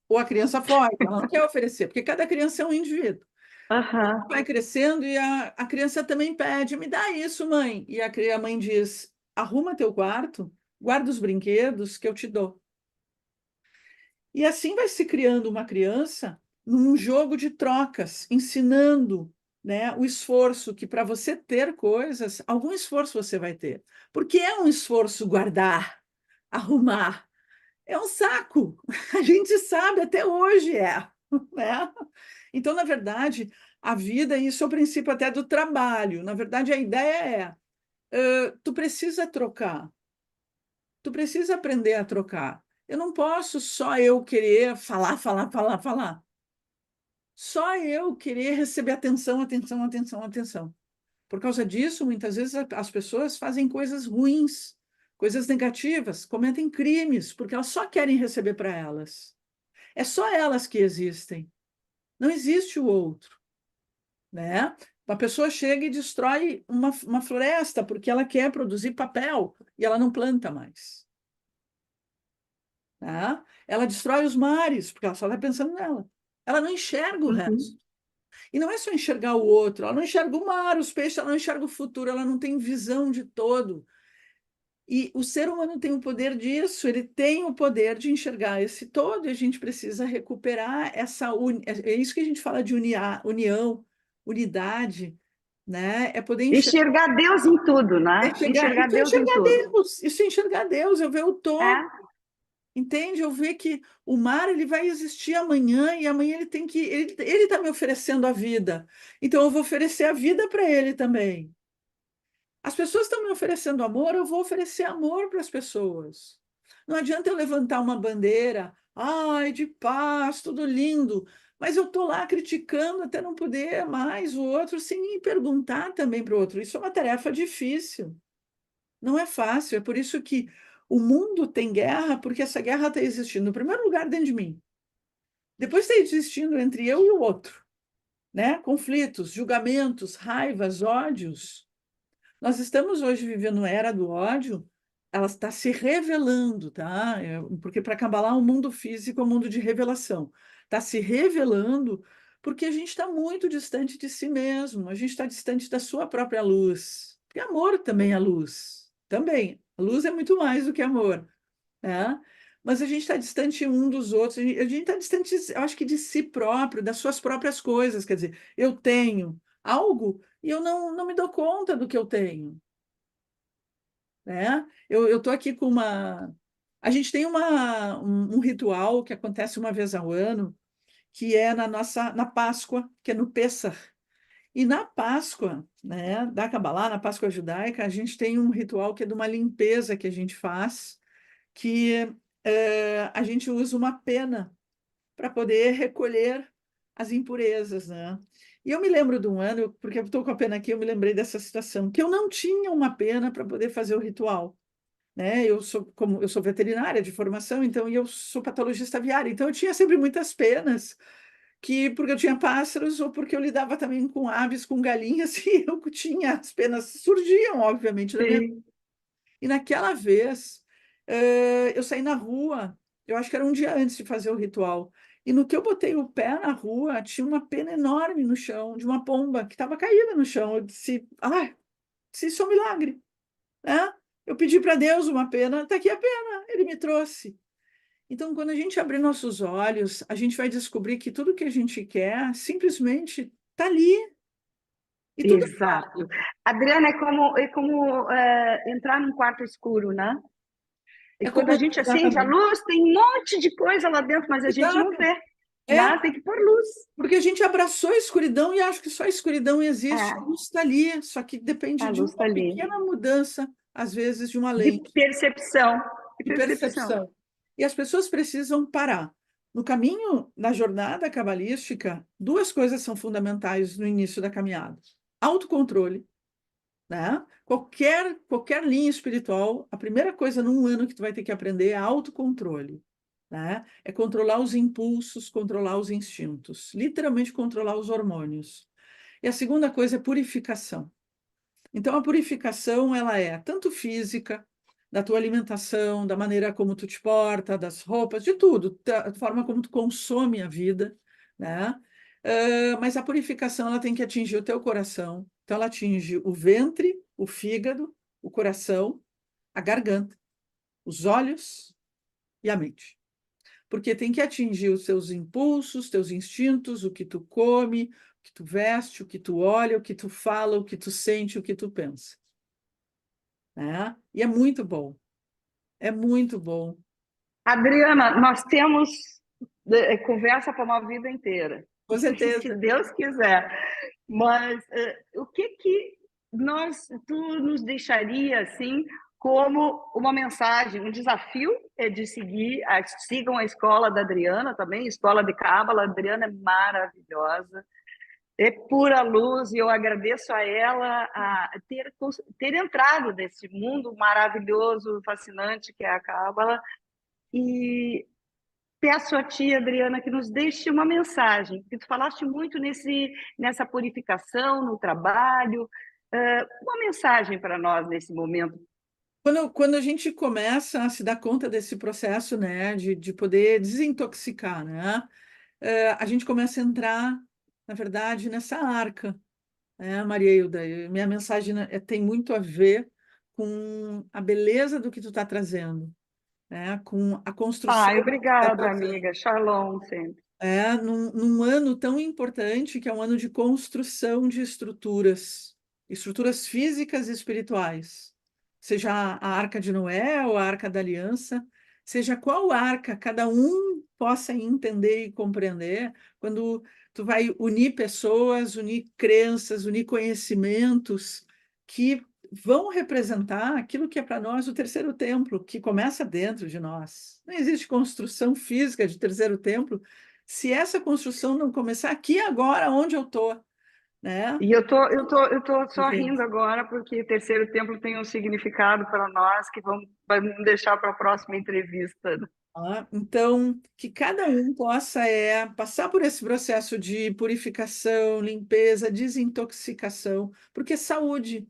Ou a criança foge, ela não quer oferecer, porque cada criança é um indivíduo. Aham. Vai crescendo e a criança também pede, me dá isso, mãe. E a mãe diz, arruma teu quarto, guarda os brinquedos que eu te dou. E assim vai se criando uma criança num jogo de trocas, ensinando, né, o esforço que para você ter coisas, algum esforço você vai ter. Porque é um esforço guardar, arrumar. É um saco. A gente sabe, até hoje né? Então, na verdade, a vida, isso é o princípio até do trabalho. Na verdade, a ideia tu precisa trocar, tu precisa aprender a trocar. Eu não posso só eu querer falar, falar, falar, falar. Só eu querer receber atenção, atenção, atenção, atenção. Por causa disso, muitas vezes as pessoas fazem coisas ruins, coisas negativas, cometem crimes, porque elas só querem receber para elas. É só elas que existem. Não existe o outro, né? Uma pessoa chega e destrói uma floresta porque ela quer produzir papel e ela não planta mais, né? Ela destrói os mares porque ela só está pensando nela. Ela não enxerga o resto. Uhum. E não é só enxergar o outro, ela não enxerga o mar, os peixes, ela não enxerga o futuro, ela não tem visão de todo. E o ser humano tem o poder disso, ele tem o poder de enxergar esse todo, e a gente precisa recuperar é isso que a gente fala de união, unidade, né? É poder enxergar, Enxergar Deus em tudo, né? Enxergar isso é Deus em enxergar tudo. Deus, isso é enxergar Deus, eu ver o todo, É. entende? Eu ver que o mar ele vai existir amanhã e amanhã ele está me oferecendo a vida, então eu vou oferecer a vida para ele também. As pessoas estão me oferecendo amor, eu vou oferecer amor para as pessoas. Não adianta eu levantar uma bandeira, ai, de paz, tudo lindo. Mas eu estou lá criticando até não poder mais o outro, sem me perguntar também para o outro. Isso é uma tarefa difícil. Não é fácil. É por isso que o mundo tem guerra, porque essa guerra está existindo, no primeiro lugar, dentro de mim. Depois está existindo entre eu e o outro, né? Conflitos, julgamentos, raivas, ódios. Nós estamos hoje vivendo uma era do ódio, ela está se revelando, tá? Porque para Kabbalah o mundo físico é um mundo de revelação. Está se revelando porque a gente está muito distante de si mesmo, a gente está distante da sua própria luz. Porque amor também é luz, também. A luz é muito mais do que amor, né? Mas a gente está distante um dos outros, a gente está distante, eu acho que de si próprio, das suas próprias coisas. Quer dizer, eu tenho algo e eu não me dou conta do que eu tenho, né? Eu estou aqui com uma. A gente tem um ritual que acontece uma vez ao ano, que é na Páscoa, que é no Pêssar. E na Páscoa, né, da Kabbalah, na Páscoa judaica, a gente tem um ritual que é de uma limpeza que a gente faz, que a gente usa uma pena para poder recolher as impurezas, né? E eu me lembro de um ano, porque eu estou com a pena aqui, eu me lembrei dessa situação, que eu não tinha uma pena para poder fazer o ritual, né? Eu sou veterinária de formação, então eu sou patologista aviária, então eu tinha sempre muitas penas, que porque eu tinha pássaros ou porque eu lidava também com aves, com galinhas, e eu tinha as penas surgiam, obviamente, na minha. Sim. E naquela vez, eu saí na rua, eu acho que era um dia antes de fazer o ritual. E no que eu botei o pé na rua, tinha uma pena enorme no chão, de uma pomba que estava caída no chão. Eu disse, se isso é um milagre, né? Eu pedi para Deus uma pena, está aqui a pena, ele me trouxe. Então, quando a gente abrir nossos olhos, a gente vai descobrir que tudo que a gente quer simplesmente está ali. E tudo Exato. Adriana, é como entrar num quarto escuro, né? E é quando a como. gente acende a Exatamente. luz, tem um monte de coisa lá dentro, mas a gente não Exato. vê, É, né? Tem que pôr luz. porque a gente abraçou a escuridão e acho que só a escuridão existe. A É, luz está ali, só que depende a de luz está uma ali. pequena mudança, às vezes de uma De lente, percepção. De de percepção. percepção. E as pessoas precisam parar. No caminho, na jornada cabalística, duas coisas são fundamentais no início da caminhada: autocontrole, né? Qualquer linha espiritual, a primeira coisa num ano que tu vai ter que aprender é autocontrole, né? É controlar os impulsos, controlar os instintos, literalmente controlar os hormônios. E a segunda coisa é purificação. Então, a purificação, ela é tanto física, da tua alimentação, da maneira como tu te porta, das roupas, de tudo, da forma como tu consome a vida, né? Mas a purificação, ela tem que atingir o teu coração. Então, ela atinge o ventre, o fígado, o coração, a garganta, os olhos e a mente. Porque tem que atingir os seus impulsos, teus instintos, o que tu come, o que tu veste, o que tu olha, o que tu fala, o que tu sente, o que tu pensa, né? E é muito bom, é muito bom. Adriana, nós temos conversa para uma vida inteira, Com se certeza. Deus quiser. Mas o que tu nos deixaria assim como uma mensagem, um desafio é de sigam a escola da Adriana também, escola de Cábala. A Adriana é maravilhosa, é pura luz, e eu agradeço a ela a ter entrado nesse mundo maravilhoso, fascinante que é a Cábala. E peço a ti, Adriana, que nos deixe uma mensagem, porque tu falaste muito nessa purificação no trabalho, uma mensagem para nós nesse momento. Quando a gente começa a se dar conta desse processo, né, de poder desintoxicar, né, a gente começa a entrar, na verdade, nessa arca, né, Maria Hilda? E minha mensagem, né, tem muito a ver com a beleza do que tu está trazendo, né, com a construção Ai, que tu está obrigada, trazendo. amiga. Shalom sempre. Num ano tão importante, que é um ano de construção de estruturas físicas e espirituais, seja a Arca de Noé ou a Arca da Aliança, seja qual arca cada um possa entender e compreender, quando tu vai unir pessoas, unir crenças, unir conhecimentos que vão representar aquilo que é para nós o terceiro templo, que começa dentro de nós. Não existe construção física de terceiro templo se essa construção não começar aqui agora, onde eu estou, né? E eu tô só rindo agora porque o terceiro templo tem um significado para nós que vamos deixar para a próxima entrevista. Então, que cada um possa passar por esse processo de purificação, limpeza, desintoxicação, porque é saúde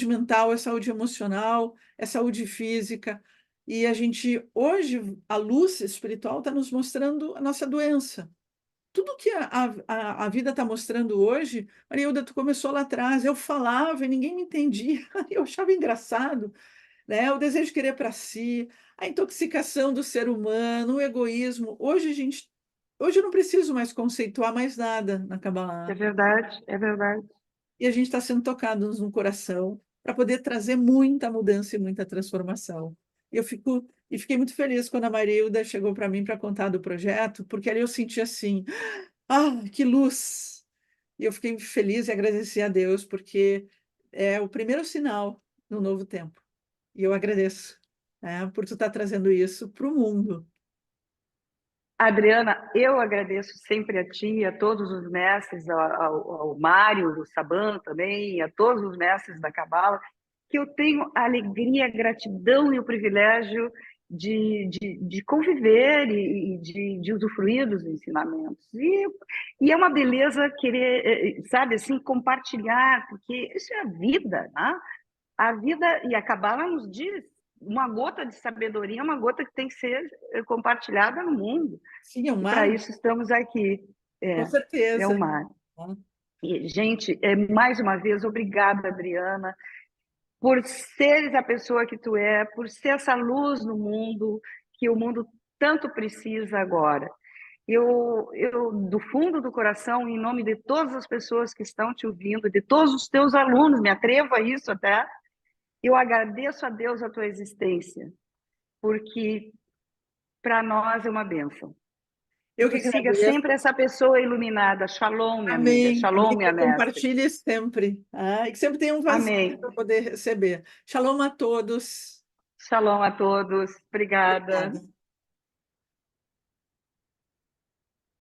mental, é saúde emocional, é saúde física. E a gente, hoje, a luz espiritual está nos mostrando a nossa doença. Tudo que a vida está mostrando hoje, Marilda, tu começou lá atrás, eu falava e ninguém me entendia, eu achava engraçado, né? O desejo de querer para si, a intoxicação do ser humano, o egoísmo. Hoje eu não preciso mais conceituar mais nada na É Kabbalah. verdade, é verdade. E a gente está sendo tocados no coração para poder trazer muita mudança e muita transformação. Fiquei muito feliz quando a Marilda chegou para mim para contar do projeto, porque ali eu senti assim, que luz! E eu fiquei feliz e agradeci a Deus, porque é o primeiro sinal do novo tempo. E eu agradeço, né, por tu estar trazendo isso para o mundo. Adriana, eu agradeço sempre a ti, a todos os mestres, ao Mário, o Saban também, a todos os mestres da Cabala, que eu tenho a alegria, a gratidão e o privilégio de conviver e de usufruir dos ensinamentos. E é uma beleza querer, sabe, assim, compartilhar, porque isso é a vida, né? A vida, e a Cabala nos diz, uma gota de sabedoria é uma gota que tem que ser compartilhada no mundo. Sim, é um E para mar, isso estamos aqui. com É o certeza. mar. E, gente, mais uma vez, obrigada, Adriana, por seres a pessoa que tu é, por ser essa luz no mundo, que o mundo tanto precisa agora. Do fundo do coração, em nome de todas as pessoas que estão te ouvindo, de todos os teus alunos, me atrevo a isso até, eu agradeço a Deus a tua existência, porque para nós é uma bênção. Que Eu que tu siga agradeço. sempre essa pessoa iluminada. Shalom, minha amiga. Amém. Shalom, Amém. Que minha eu mestre. compartilhe sempre. E que sempre tenha um vazio Amém. para poder receber. Shalom a todos. Shalom a todos. Obrigada. Obrigada.